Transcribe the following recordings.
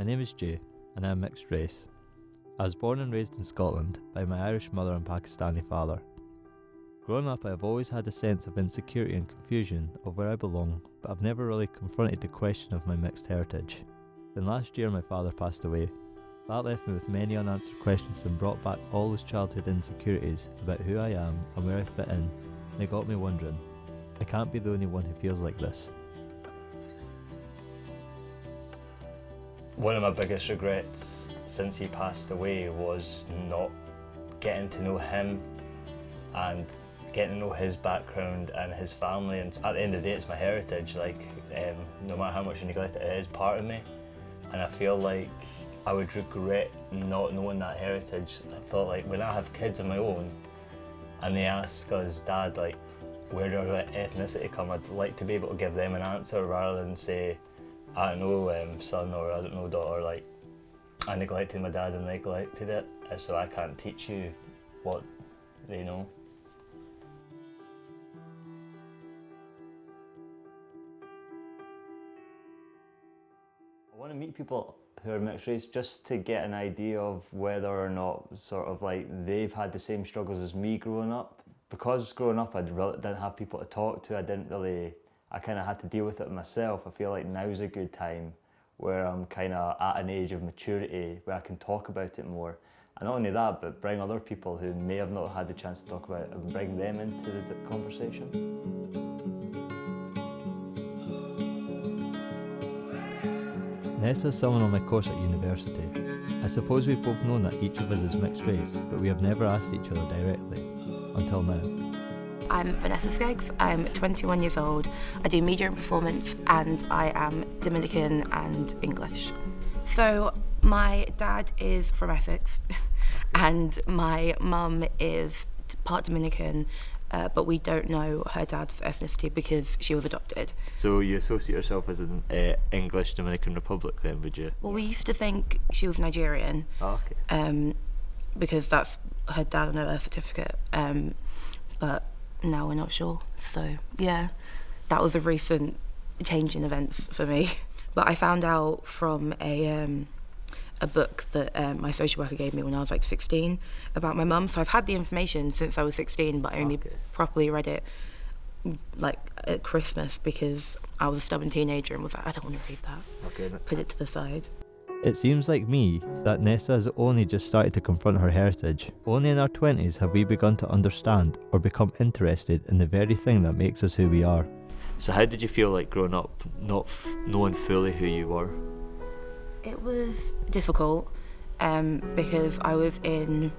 My name is Jay, and I am mixed race. I was born and raised in Scotland by my Irish mother and Pakistani father. Growing up, I have always had a sense of insecurity and confusion of where I belong, but I've never really confronted the question of my mixed heritage. Then last year my father passed away. That left me with many unanswered questions and brought back all those childhood insecurities about who I am and where I fit in, and it got me wondering, I can't be the only one who feels like this. One of my biggest regrets since he passed away was not getting to know him and getting to know his background and his family. And at the end of the day, it's my heritage. No matter how much I neglect it, it is part of me. And I feel like I would regret not knowing that heritage. I thought, like, when I have kids of my own and they ask us, Dad, like, where does our ethnicity come? I'd like to be able to give them an answer rather than say, I don't know, son, or I don't know, daughter, like, I neglected my dad and neglected it, so I can't teach you what they know. I want to meet people who are mixed race just to get an idea of whether or not sort of like they've had the same struggles as me growing up. Because growing up I didn't have people to talk to, I kind of had to deal with it myself. I feel like now's a good time where I'm kind of at an age of maturity where I can talk about it more. And not only that, but bring other people who may have not had the chance to talk about it and bring them into the conversation. Nessa is someone on my course at university. I suppose we've both known that each of us is mixed race, but we have never asked each other directly, until now. I'm Vanessa Skeggs, I'm 21 years old, I do media and performance, and I am Dominican and English. So my dad is from Essex and my mum is part Dominican, but we don't know her dad's ethnicity because she was adopted. So you associate yourself as an English Dominican Republic then, would you? Well, we used to think she was Nigerian, because that's her dad on her birth certificate, but now we're not sure. So yeah, that was a recent change in events for me. But I found out from a book that my social worker gave me when I was like 16 about my mum. So I've had the information since I was 16, but I only properly read it like at Christmas because I was a stubborn teenager and was like, I don't want to read that. Put it to the side. It seems like me that Nessa has only just started to confront her heritage. Only in our 20s have we begun to understand or become interested in the very thing that makes us who we are. So how did you feel like growing up not knowing fully who you were? It was difficult because I was in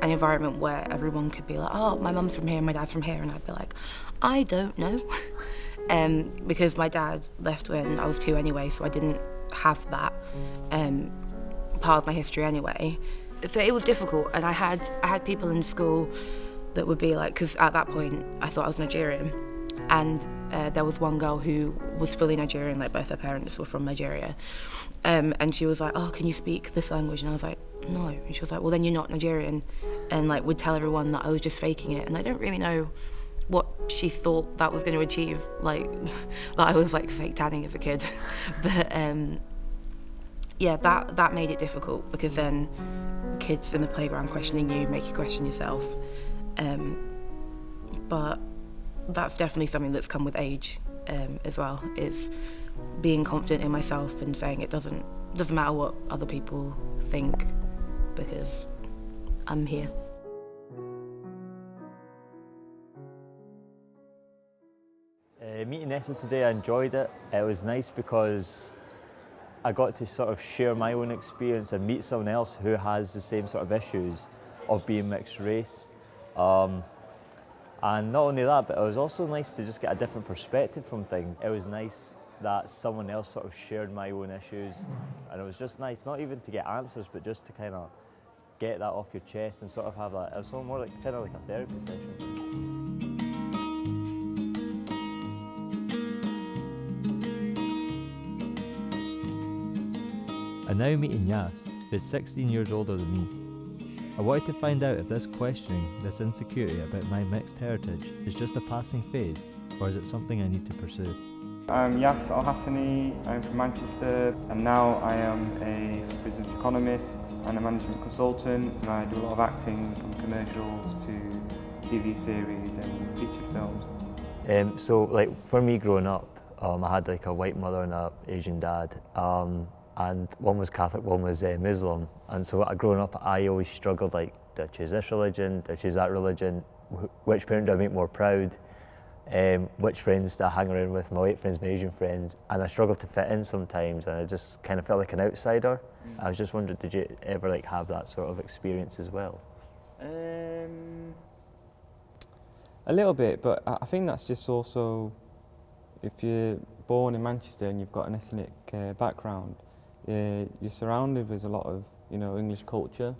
an environment where everyone could be like, oh, my mum's from here, my dad's from here, and I'd be like, I don't know. Because my dad left when I was 2 anyway, so I didn't have that part of my history anyway. So it was difficult, and I had people in school that would be like, because at that point I thought I was Nigerian, and there was one girl who was fully Nigerian, like both her parents were from Nigeria, and she was like, oh, can you speak this language? And I was like, no. And she was like, well, then you're not Nigerian, and like would tell everyone that I was just faking it. And I don't really know what she thought that was going to achieve, like that I was like fake tanning as a kid. But yeah, that made it difficult because then kids in the playground questioning you make you question yourself. But that's definitely something that's come with age as well, is being confident in myself and saying it doesn't matter what other people think because I'm here. Meeting Nessa today, I enjoyed it. It was nice because I got to sort of share my own experience and meet someone else who has the same sort of issues of being mixed race. And not only that, but it was also nice to just get a different perspective from things. It was nice that someone else sort of shared my own issues, and it was just nice, not even to get answers, but just to kind of get that off your chest and sort of have that. It was more like kind of like a therapy session. I'm now meeting Yas, who is 16 years older than me. I wanted to find out if this questioning, this insecurity about my mixed heritage is just a passing phase, or is it something I need to pursue? I'm Yas Al-Hassani, I'm from Manchester, and now I am a business economist and a management consultant, and I do a lot of acting from commercials to TV series and featured films. So like for me growing up, I had like a white mother and a Asian dad, and one was Catholic, one was Muslim, and so growing up I always struggled like, do I choose this religion, do I choose that religion, which parent do I make more proud, which friends do I hang around with, my white friends, my Asian friends, and I struggled to fit in sometimes, and I just kind of felt like an outsider. I was just wondering, did you ever like have that sort of experience as well? A little bit, but I think that's just also, if you're born in Manchester and you've got an ethnic background, you're surrounded with a lot of, English culture.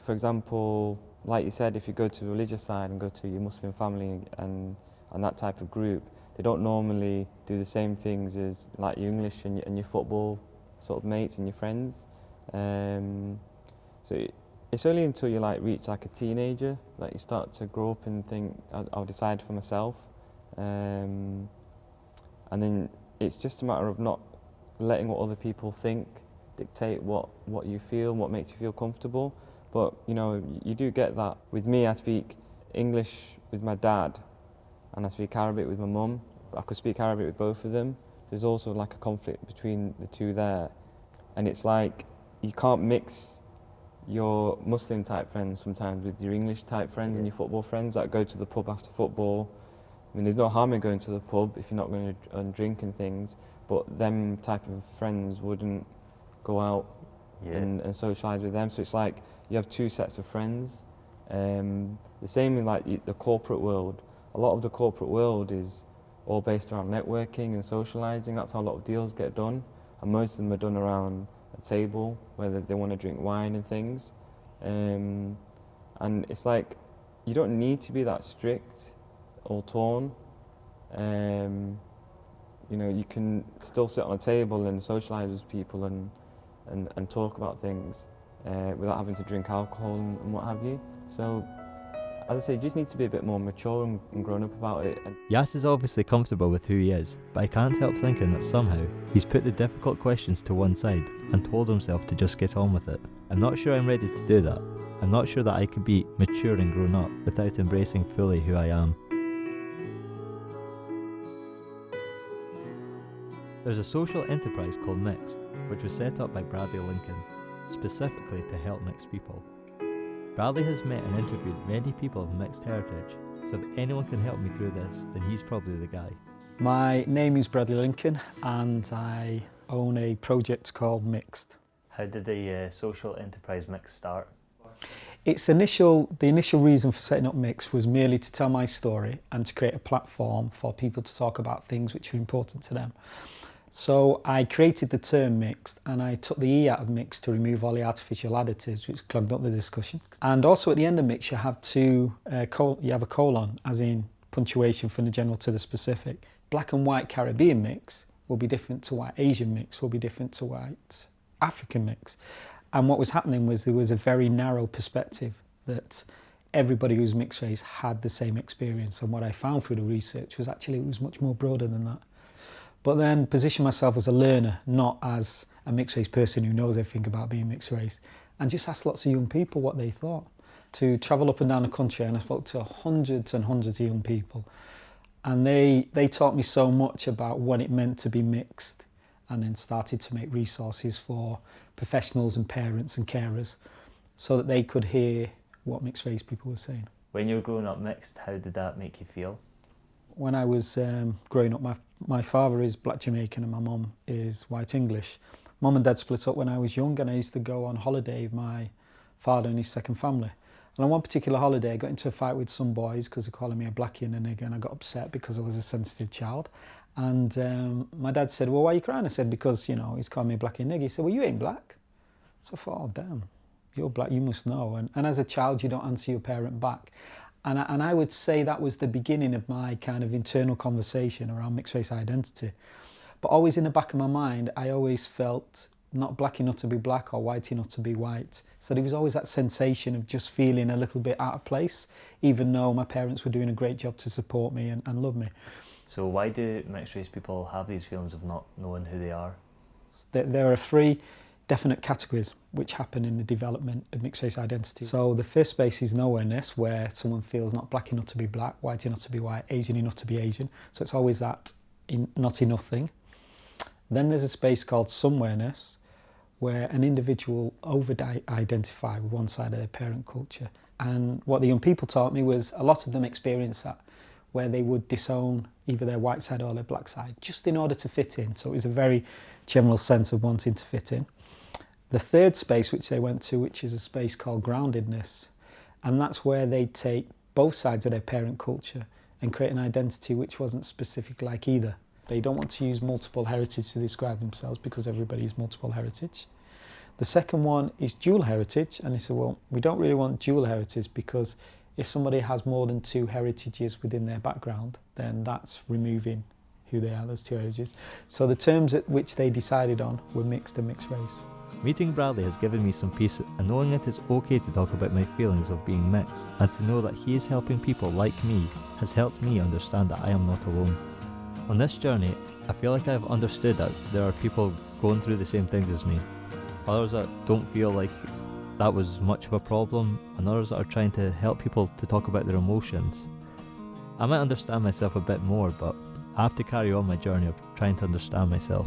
For example, like you said, if you go to the religious side and go to your Muslim family and that type of group, they don't normally do the same things as like your English and your football sort of mates and your friends. So it's only until you like reach like a teenager that you start to grow up and think, I'll decide for myself. And then it's just a matter of not letting what other people think dictate what you feel, what makes you feel comfortable. But you do get that. With me, I speak English with my dad and I speak Arabic with my mum. I could speak Arabic with both of them. There's also like a conflict between the two there. And it's like you can't mix your Muslim type friends sometimes with your English type friends and your football friends that go to the pub after football. I mean, there's no harm in going to the pub if you're not going to drink and things, but them type of friends wouldn't go out and socialise with them. So it's like you have two sets of friends. The same in like the corporate world. A lot of the corporate world is all based around networking and socialising. That's how a lot of deals get done, and most of them are done around a table where they want to drink wine and things. And it's like you don't need to be that strict or torn. You can still sit on a table and socialise with people and talk about things without having to drink alcohol and what have you. So, as I say, you just need to be a bit more mature and grown up about it. Yas is obviously comfortable with who he is, but I can't help thinking that somehow he's put the difficult questions to one side and told himself to just get on with it. I'm not sure I'm ready to do that. I'm not sure that I could be mature and grown up without embracing fully who I am. There's a social enterprise called Mixed, which was set up by Bradley Lincoln, specifically to help mixed people. Bradley has met and interviewed many people of mixed heritage, so if anyone can help me through this, then he's probably the guy. My name is Bradley Lincoln and I own a project called Mixed. How did the social enterprise Mixed start? The initial reason for setting up Mixed was merely to tell my story and to create a platform for people to talk about things which are important to them. So I created the term mixed and I took the E out of mixed to remove all the artificial additives which clogged up the discussion. And also at the end of mix you have you have a colon, as in punctuation from the general to the specific. Black and white Caribbean mix will be different to white Asian mix, will be different to white African mix. And what was happening was there was a very narrow perspective that everybody who's mixed race had the same experience. And what I found through the research was actually it was much more broader than that. But then position myself as a learner, not as a mixed race person who knows everything about being mixed race, and just ask lots of young people what they thought. To travel up and down the country, and I spoke to hundreds and hundreds of young people, and they taught me so much about what it meant to be mixed, and then started to make resources for professionals and parents and carers so that they could hear what mixed race people were saying. When you were growing up mixed, how did that make you feel? When I was growing up, my father is black Jamaican and my mum is white English. Mum and dad split up when I was young and I used to go on holiday with my father and his second family. And on one particular holiday I got into a fight with some boys because they're calling me a blackie and a nigger, and I got upset because I was a sensitive child. And my dad said, well, why are you crying? I said, because, he's calling me a blackie and nigger. He said, well, you ain't black. So I thought, oh, damn, you're black, you must know. And as a child, you don't answer your parent back. And I would say that was the beginning of my kind of internal conversation around mixed race identity. But always in the back of my mind, I always felt not black enough to be black or white enough to be white. So there was always that sensation of just feeling a little bit out of place, even though my parents were doing a great job to support me and love me. So why do mixed race people have these feelings of not knowing who they are? There are 3 definite categories which happen in the development of mixed race identity. So the first space is nowhereness, where someone feels not black enough to be black, white enough to be white, Asian enough to be Asian. So it's always that not enough thing. Then there's a space called somewhereness, where an individual over-identify with one side of their parent culture. And what the young people taught me was a lot of them experienced that, where they would disown either their white side or their black side, just in order to fit in. So it was a very general sense of wanting to fit in. The third space which they went to, which is a space called groundedness, and that's where they take both sides of their parent culture and create an identity which wasn't specific like either. They don't want to use multiple heritage to describe themselves because everybody is multiple heritage. The second one is dual heritage, and they said, well, we don't really want dual heritage because if somebody has more than 2 heritages within their background, then that's removing who they are, those 2 heritages. So the terms at which they decided on were mixed and mixed race. Meeting Bradley has given me some peace, and knowing it is okay to talk about my feelings of being mixed, and to know that he is helping people like me, has helped me understand that I am not alone. On this journey, I feel like I've understood that there are people going through the same things as me. Others that don't feel like that was much of a problem, and others that are trying to help people to talk about their emotions. I might understand myself a bit more, but I have to carry on my journey of trying to understand myself.